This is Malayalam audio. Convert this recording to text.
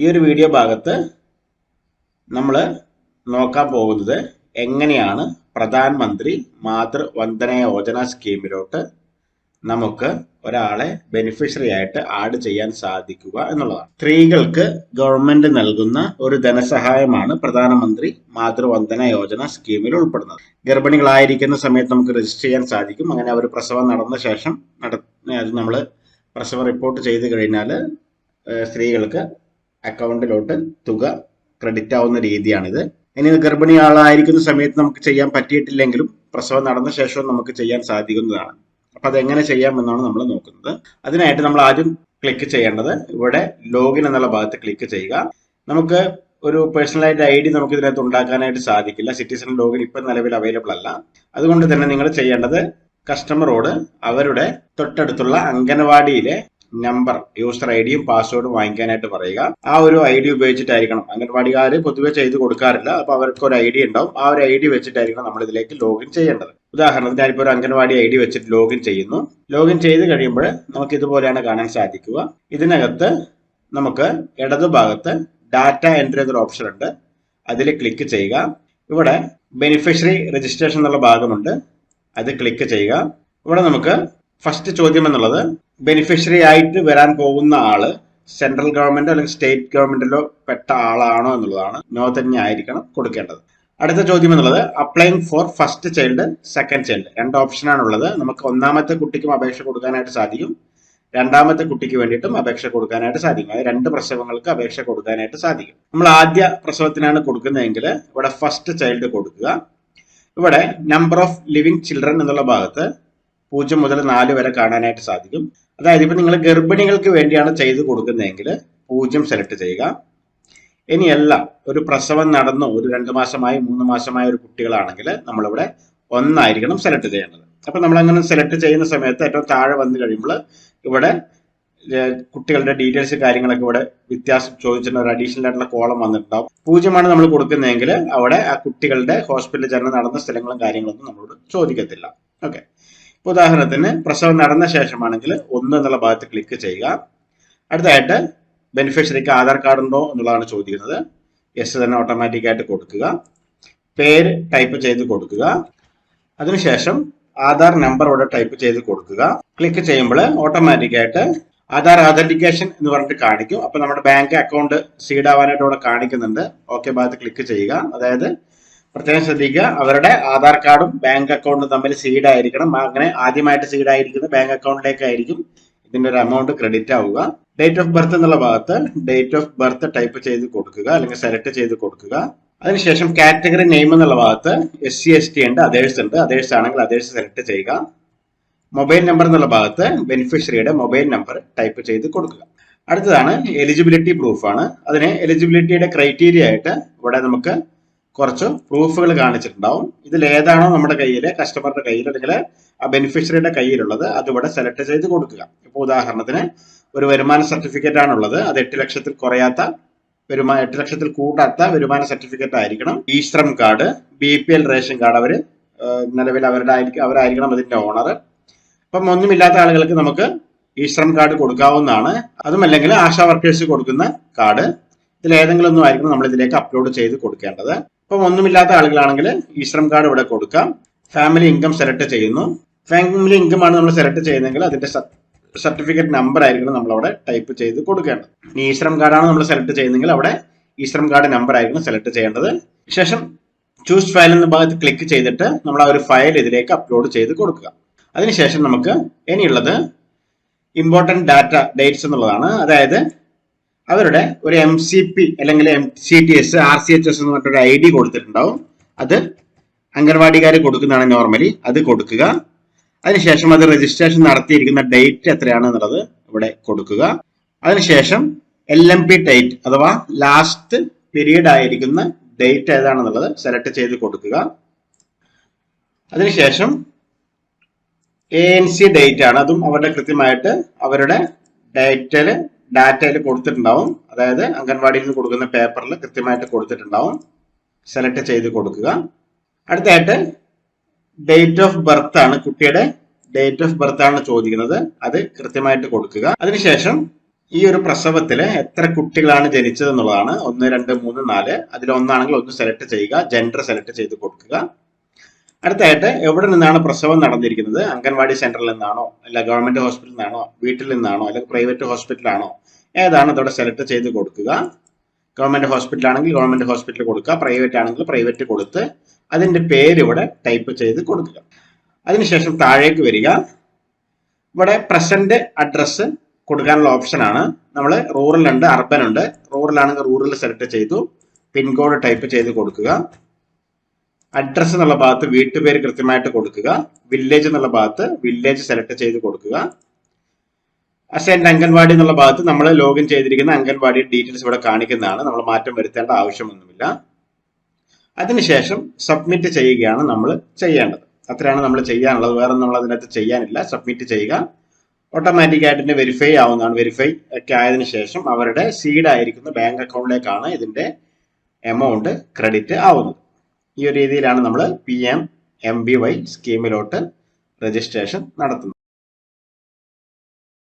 ഈ ഒരു വീഡിയോ ഭാഗത്ത് നമ്മൾ നോക്കാൻ പോകുന്നത് എങ്ങനെയാണ് പ്രധാനമന്ത്രി മാതൃവന്ദന യോജന സ്കീമിലോട്ട് നമുക്ക് ഒരാളെ ബെനിഫിഷ്യറി ആയിട്ട് ആഡ് ചെയ്യാൻ സാധിക്കുക എന്നുള്ളതാണ്. സ്ത്രീകൾക്ക് ഗവൺമെന്റ് നൽകുന്ന ഒരു ധനസഹായമാണ് പ്രധാനമന്ത്രി മാതൃവന്ദന യോജന സ്കീമിൽ ഉൾപ്പെടുന്നത്. ഗർഭിണികളായിരിക്കുന്ന സമയത്ത് നമുക്ക് രജിസ്റ്റർ ചെയ്യാൻ സാധിക്കും. അങ്ങനെ അവർ പ്രസവം നടന്ന ശേഷം നമ്മൾ പ്രസവം റിപ്പോർട്ട് ചെയ്ത് കഴിഞ്ഞാൽ സ്ത്രീകൾക്ക് അക്കൗണ്ടിലോട്ട് തുക ക്രെഡിറ്റ് ആവുന്ന രീതിയാണിത്. ഇനി ഗർഭിണി ആളായിരിക്കുന്ന സമയത്ത് നമുക്ക് ചെയ്യാൻ പറ്റിയിട്ടില്ലെങ്കിലും പ്രസവം നടന്ന ശേഷവും നമുക്ക് ചെയ്യാൻ സാധിക്കുന്നതാണ്. അപ്പൊ അതെങ്ങനെ ചെയ്യാമെന്നാണ് നമ്മൾ നോക്കുന്നത്. അതിനായിട്ട് നമ്മൾ ആദ്യം ക്ലിക്ക് ചെയ്യേണ്ടത് ഇവിടെ ലോഗിൻ എന്നുള്ള ഭാഗത്ത് ക്ലിക്ക് ചെയ്യുക. നമുക്ക് ഒരു പേഴ്സണലായിട്ട് ഐ ഡി നമുക്ക് ഇതിനകത്ത് ഉണ്ടാക്കാനായിട്ട് സാധിക്കില്ല. സിറ്റിസൺ ലോഗിൻ ഇപ്പം നിലവിൽ അവൈലബിൾ അല്ല. അതുകൊണ്ട് തന്നെ നിങ്ങൾ ചെയ്യേണ്ടത് കസ്റ്റമറോട് അവരുടെ തൊട്ടടുത്തുള്ള അംഗനവാടിയിലെ നമ്പർ, യൂസർ ഐ ഡിയും പാസ്വേഡും വാങ്ങിക്കാനായിട്ട് പറയുക. ആ ഒരു ഐ ഡി ഉപയോഗിച്ചിട്ടായിരിക്കണം. അംഗൻവാടിക്കാർ പൊതുവെ ചെയ്ത് കൊടുക്കാറില്ല. അപ്പൊ അവർക്ക് ഒരു ഐ ഡി ഉണ്ടാവും. ആ ഒരു ഐ ഡി വെച്ചിട്ടായിരിക്കണം നമ്മൾ ഇതിലേക്ക് ലോഗിൻ ചെയ്യേണ്ടത്. ഉദാഹരണത്തിന് ഞാനിപ്പോൾ ഒരു അംഗൻവാടി ഐ ഡി വെച്ചിട്ട് ലോഗിൻ ചെയ്യുന്നു. ലോഗിൻ ചെയ്ത് കഴിയുമ്പോൾ നമുക്ക് ഇതുപോലെയാണ് കാണാൻ സാധിക്കുക. ഇതിനകത്ത് നമുക്ക് ഇടതുഭാഗത്ത് ഡാറ്റ എൻട്രി എന്നൊരു ഓപ്ഷൻ ഉണ്ട്. അതിൽ ക്ലിക്ക് ചെയ്യുക. ഇവിടെ ബെനിഫിഷ്യറി രജിസ്ട്രേഷൻ എന്നുള്ള ഭാഗമുണ്ട്. അത് ക്ലിക്ക് ചെയ്യുക. ഇവിടെ നമുക്ക് ഫസ്റ്റ് ചോദ്യം എന്നുള്ളത് ബെനിഫിഷ്യറി ആയിട്ട് വരാൻ പോകുന്ന ആള് സെൻട്രൽ ഗവൺമെന്റോ അല്ലെങ്കിൽ സ്റ്റേറ്റ് ഗവൺമെന്റിലോ പെട്ട ആളാണോ എന്നുള്ളതാണ്. നോ തന്നെ ആയിരിക്കണം കൊടുക്കേണ്ടത്. അടുത്ത ചോദ്യം എന്നുള്ളത് applying for first child, second child, രണ്ട് ഓപ്ഷനാണ് ഉള്ളത്. നമുക്ക് ഒന്നാമത്തെ കുട്ടിക്കും അപേക്ഷ കൊടുക്കാനായിട്ട് സാധിക്കും, രണ്ടാമത്തെ കുട്ടിക്ക് വേണ്ടിയിട്ടും അപേക്ഷ കൊടുക്കാനായിട്ട് സാധിക്കും. അതായത് രണ്ട് പ്രസവങ്ങൾക്ക് അപേക്ഷ കൊടുക്കാനായിട്ട് സാധിക്കും. നമ്മൾ ആദ്യ പ്രസവത്തിനാണ് കൊടുക്കുന്നതെങ്കിൽ ഇവിടെ ഫസ്റ്റ് ചൈൽഡ് കൊടുക്കുക. ഇവിടെ നമ്പർ ഓഫ് ലിവിങ് ചിൽഡ്രൻ എന്നുള്ള ഭാഗത്ത് 0 മുതൽ 4 വരെ കാണാനായിട്ട് സാധിക്കും. അതായത് ഇപ്പൊ നിങ്ങൾ ഗർഭിണികൾക്ക് വേണ്ടിയാണ് ചെയ്ത് കൊടുക്കുന്നതെങ്കിൽ 0 സെലക്ട് ചെയ്യുക. ഇനിയല്ല ഒരു പ്രസവം നടന്നു ഒരു 2 മാസമായി 3 മാസമായ ഒരു കുട്ടികളാണെങ്കിൽ നമ്മളിവിടെ 1 ആയിരിക്കണം സെലക്ട് ചെയ്യേണ്ടത്. അപ്പൊ നമ്മൾ അങ്ങനെ സെലക്ട് ചെയ്യുന്ന സമയത്ത് ഏറ്റവും താഴെ വന്നു കഴിയുമ്പോൾ ഇവിടെ കുട്ടികളുടെ ഡീറ്റെയിൽസ് കാര്യങ്ങളൊക്കെ ഇവിടെ വ്യത്യാസം ചോദിച്ചിട്ട് ഒരു അഡീഷണൽ ആയിട്ടുള്ള കോളം വന്നിട്ടുണ്ടാവും. 0 നമ്മൾ കൊടുക്കുന്നതെങ്കിൽ അവിടെ ആ കുട്ടികളുടെ ഹോസ്പിറ്റലിൽ ജനനം നടന്ന സ്ഥലങ്ങളും കാര്യങ്ങളൊന്നും നമ്മളോട് ചോദിക്കത്തില്ല. ഓക്കെ, ഉദാഹരണത്തിന് പ്രസവം നടന്ന ശേഷമാണെങ്കിൽ 1 എന്നുള്ള ഭാഗത്ത് ക്ലിക്ക് ചെയ്യുക. അടുത്തായിട്ട് ബെനിഫിഷ്യറിക്ക് ആധാർ കാർഡ് ഉണ്ടോ എന്നുള്ളതാണ് ചോദിക്കുന്നത്. യെസ് തന്നെ ഓട്ടോമാറ്റിക് ആയിട്ട് കൊടുക്കുക. പേര് ടൈപ്പ് ചെയ്ത് കൊടുക്കുക. അതിനുശേഷം ആധാർ നമ്പർ ഇവിടെ ടൈപ്പ് ചെയ്ത് കൊടുക്കുക. ക്ലിക്ക് ചെയ്യുമ്പോൾ ഓട്ടോമാറ്റിക് ആയിട്ട് ആധാർ ഓതന്റിക്കേഷൻ എന്ന് പറഞ്ഞിട്ട് കാണിക്കും. അപ്പൊ നമ്മുടെ ബാങ്ക് അക്കൗണ്ട് സീഡ് ആവാനായിട്ട് ഇവിടെ കാണിക്കുന്നുണ്ട്. ഓക്കെ ഭാഗത്ത് ക്ലിക്ക് ചെയ്യുക. അതായത് പ്രത്യേകം ശ്രദ്ധിക്കുക, അവരുടെ ആധാർ കാർഡും ബാങ്ക് അക്കൗണ്ടും തമ്മിൽ സീഡ് ആയിരിക്കണം. അങ്ങനെ ആദ്യമായിട്ട് സീഡ് ആയിരിക്കുന്ന ബാങ്ക് അക്കൗണ്ടിലേക്കായിരിക്കും ഇതിന്റെ ഒരു എമൗണ്ട് ക്രെഡിറ്റ് ആവുക. ഡേറ്റ് ഓഫ് ബർത്ത് എന്നുള്ള ഭാഗത്ത് ഡേറ്റ് ഓഫ് ബർത്ത് ടൈപ്പ് ചെയ്ത് കൊടുക്കുക, അല്ലെങ്കിൽ സെലക്ട് ചെയ്ത് കൊടുക്കുക. അതിനുശേഷം കാറ്റഗറി നെയിം എന്നുള്ള ഭാഗത്ത് SC ST ഉണ്ട്, അതേഴ്സ് ഉണ്ട്. അതേഴ്സ് ആണെങ്കിൽ അതേഴ്സ് സെലക്ട് ചെയ്യുക. മൊബൈൽ നമ്പർ എന്നുള്ള ഭാഗത്ത് ബെനിഫിഷ്യറിയുടെ മൊബൈൽ നമ്പർ ടൈപ്പ് ചെയ്ത് കൊടുക്കുക. അടുത്തതാണ് എലിജിബിലിറ്റി പ്രൂഫാണ്. അതിന് എലിജിബിലിറ്റിയുടെ ക്രൈറ്റീരിയ ആയിട്ട് ഇവിടെ നമുക്ക് കുറച്ച് പ്രൂഫുകൾ കാണിച്ചിട്ടുണ്ടാവും. ഇതിൽ ഏതാണോ നമ്മുടെ കയ്യിൽ, കസ്റ്റമറുടെ കയ്യിൽ അല്ലെങ്കിൽ ആ ബെനിഫിഷ്യറിയുടെ കയ്യിലുള്ളത് അതിവിടെ സെലക്ട് ചെയ്ത് കൊടുക്കുക. ഇപ്പോൾ ഉദാഹരണത്തിന് ഒരു വരുമാന സർട്ടിഫിക്കറ്റ് ആണുള്ളത്. അത് 8 ലക്ഷത്തിൽ കുറയാത്ത 8 ലക്ഷത്തിൽ കൂടാത്ത വരുമാന സർട്ടിഫിക്കറ്റ് ആയിരിക്കണം. ഇ-ശ്രം കാർഡ്, BPL റേഷൻ കാർഡ് അവർ നിലവിൽ അവരായിരിക്കണം അതിന്റെ ഓണർ. അപ്പം ഒന്നുമില്ലാത്ത ആളുകൾക്ക് നമുക്ക് ഇ-ശ്രം കാർഡ് കൊടുക്കാവുന്നതാണ്. അതുമല്ലെങ്കിൽ ആശാ വർക്കേഴ്സ് കൊടുക്കുന്ന കാർഡ്, ഇതിൽ ഏതെങ്കിലും ഒന്നും ആയിരിക്കണം നമ്മൾ ഇതിലേക്ക് അപ്ലോഡ് ചെയ്ത് കൊടുക്കേണ്ടത്. അപ്പം ഒന്നുമില്ലാത്ത ആളുകളാണെങ്കിൽ ഇ-ശ്രം കാർഡ് ഇവിടെ കൊടുക്കാം. ഫാമിലി ഇൻകം സെലക്ട് ചെയ്യുന്നു. ഫാമിലി ഇൻകം ആണ് നമ്മൾ സെലക്ട് ചെയ്യുന്നതെങ്കിൽ അതിന്റെ സർട്ടിഫിക്കറ്റ് നമ്പർ ആയിരിക്കണം നമ്മൾ അവിടെ ടൈപ്പ് ചെയ്ത് കൊടുക്കേണ്ടത്. ഇനി ഇ-ശ്രം കാർഡാണ് നമ്മൾ സെലക്ട് ചെയ്യുന്നതെങ്കിൽ അവിടെ ഇ-ശ്രം കാർഡ് നമ്പർ ആയിരിക്കണം സെലക്ട് ചെയ്യേണ്ടത്. ശേഷം ചൂസ് ഫയൽ എന്ന ഭാഗത്ത് ക്ലിക്ക് ചെയ്തിട്ട് നമ്മൾ ആ ഒരു ഫയൽ ഇതിലേക്ക് അപ്ലോഡ് ചെയ്ത് കൊടുക്കുക. അതിനുശേഷം നമുക്ക് ഇനിയുള്ളത് ഇമ്പോർട്ടന്റ് ഡാറ്റ ഡേറ്റ്സ് എന്നുള്ളതാണ്. അതായത് അവരുടെ ഒരു MCP അല്ലെങ്കിൽ MCTS, RCHS എന്ന് പറഞ്ഞിട്ടൊരു ID കൊടുത്തിട്ടുണ്ടാവും. അത് അംഗൻവാടിക്കാർ കൊടുക്കുന്നതാണ് നോർമലി. അത് കൊടുക്കുക. അതിനുശേഷം അത് രജിസ്ട്രേഷൻ നടത്തിയിരിക്കുന്ന ഡേറ്റ് എത്രയാണ് എന്നുള്ളത് ഇവിടെ കൊടുക്കുക. അതിനുശേഷം LMP ഡേറ്റ് അഥവാ ലാസ്റ്റ് പീരീഡ് ആയിരിക്കുന്ന ഡേറ്റ് ഏതാണെന്നുള്ളത് സെലക്ട് ചെയ്ത് കൊടുക്കുക. അതിനുശേഷം ANC ഡേറ്റ് ആണ്. അതും അവരുടെ കൃത്യമായിട്ട് അവരുടെ ഡാറ്റയിൽ കൊടുത്തിട്ടുണ്ടാവും. അതായത് അംഗൻവാടിയിൽ നിന്ന് കൊടുക്കുന്ന പേപ്പറിൽ കൃത്യമായിട്ട് കൊടുത്തിട്ടുണ്ടാവും. സെലക്ട് ചെയ്ത് കൊടുക്കുക. അടുത്തായിട്ട് ഡേറ്റ് ഓഫ് ബർത്ത് ആണ്, കുട്ടിയുടെ ഡേറ്റ് ഓഫ് ബർത്ത് ആണ് ചോദിക്കുന്നത്. അത് കൃത്യമായിട്ട് കൊടുക്കുക. അതിനുശേഷം ഈ ഒരു പ്രസവത്തിൽ എത്ര കുട്ടികളാണ് ജനിച്ചത് എന്നുള്ളതാണ്. 1, 2, 3, 4. അതിൽ ഒന്നാണെങ്കിൽ ഒന്ന് സെലക്ട് ചെയ്യുക, ജെൻഡർ സെലക്ട് ചെയ്ത് കൊടുക്കുക. അടുത്തായിട്ട് എവിടെ നിന്നാണ് പ്രസവം നടന്നിരിക്കുന്നത്, അംഗൻവാടി സെന്ററിൽ നിന്നാണോ, അല്ല ഗവൺമെന്റ് ഹോസ്പിറ്റലിൽ നിന്നാണോ, വീട്ടിൽ നിന്നാണോ, അല്ലെങ്കിൽ പ്രൈവറ്റ് ഹോസ്പിറ്റലാണോ, ഏതാണ് അതോടെ സെലക്ട് ചെയ്ത് കൊടുക്കുക. ഗവൺമെന്റ് ഹോസ്പിറ്റൽ ആണെങ്കിൽ ഗവൺമെന്റ് ഹോസ്പിറ്റൽ കൊടുക്കുക, പ്രൈവറ്റ് ആണെങ്കിൽ പ്രൈവറ്റ് കൊടുത്ത് അതിന്റെ പേര് ഇവിടെ ടൈപ്പ് ചെയ്ത് കൊടുക്കുക. അതിനുശേഷം താഴേക്ക് വരിക. ഇവിടെ പ്രസന്റ് അഡ്രസ്സ് കൊടുക്കാനുള്ള ഓപ്ഷനാണ്. നമ്മൾ റൂറൽ ഉണ്ട്, അർബൻ ഉണ്ട്. റൂറൽ ആണെങ്കിൽ റൂറൽ സെലക്ട് ചെയ്തു, പിൻകോഡ് ടൈപ്പ് ചെയ്ത് കൊടുക്കുക. അഡ്രസ് എന്നുള്ള ഭാഗത്ത് വീട്ടുപേര് കൃത്യമായിട്ട് കൊടുക്കുക. വില്ലേജ് എന്നുള്ള ഭാഗത്ത് വില്ലേജ് സെലക്ട് ചെയ്ത് കൊടുക്കുക. അസൈൻഡ് അംഗൻവാടി എന്നുള്ള ഭാഗത്ത് നമ്മൾ ലോഗിൻ ചെയ്തിരിക്കുന്ന അംഗൻവാടി ഡീറ്റെയിൽസ് ഇവിടെ കാണിക്കുന്നതാണ്. നമ്മൾ മാറ്റം വരുത്തേണ്ട ആവശ്യമൊന്നുമില്ല. അതിനുശേഷം സബ്മിറ്റ് ചെയ്യുകയാണ് നമ്മൾ ചെയ്യേണ്ടത്. അത്രയാണ് നമ്മൾ ചെയ്യാനുള്ളത്, വേറെ നമ്മൾ അതിനകത്ത് ചെയ്യാനില്ല. സബ്മിറ്റ് ചെയ്യുക. ഓട്ടോമാറ്റിക് ആയിട്ട് വെരിഫൈ ആവുന്നതാണ്. വെരിഫൈ ഒക്കെ ആയതിനു ശേഷം അവരുടെ സീഡ് ആയിരിക്കുന്ന ബാങ്ക് അക്കൗണ്ടിലേക്കാണ് ഇതിന്റെ എമൗണ്ട് ക്രെഡിറ്റ് ആവുന്നത്. ഈ ഒരു രീതിയിലാണ് നമ്മൾ PM MBY സ്കീമിലോട്ട് രജിസ്ട്രേഷൻ നടത്തുന്നത്.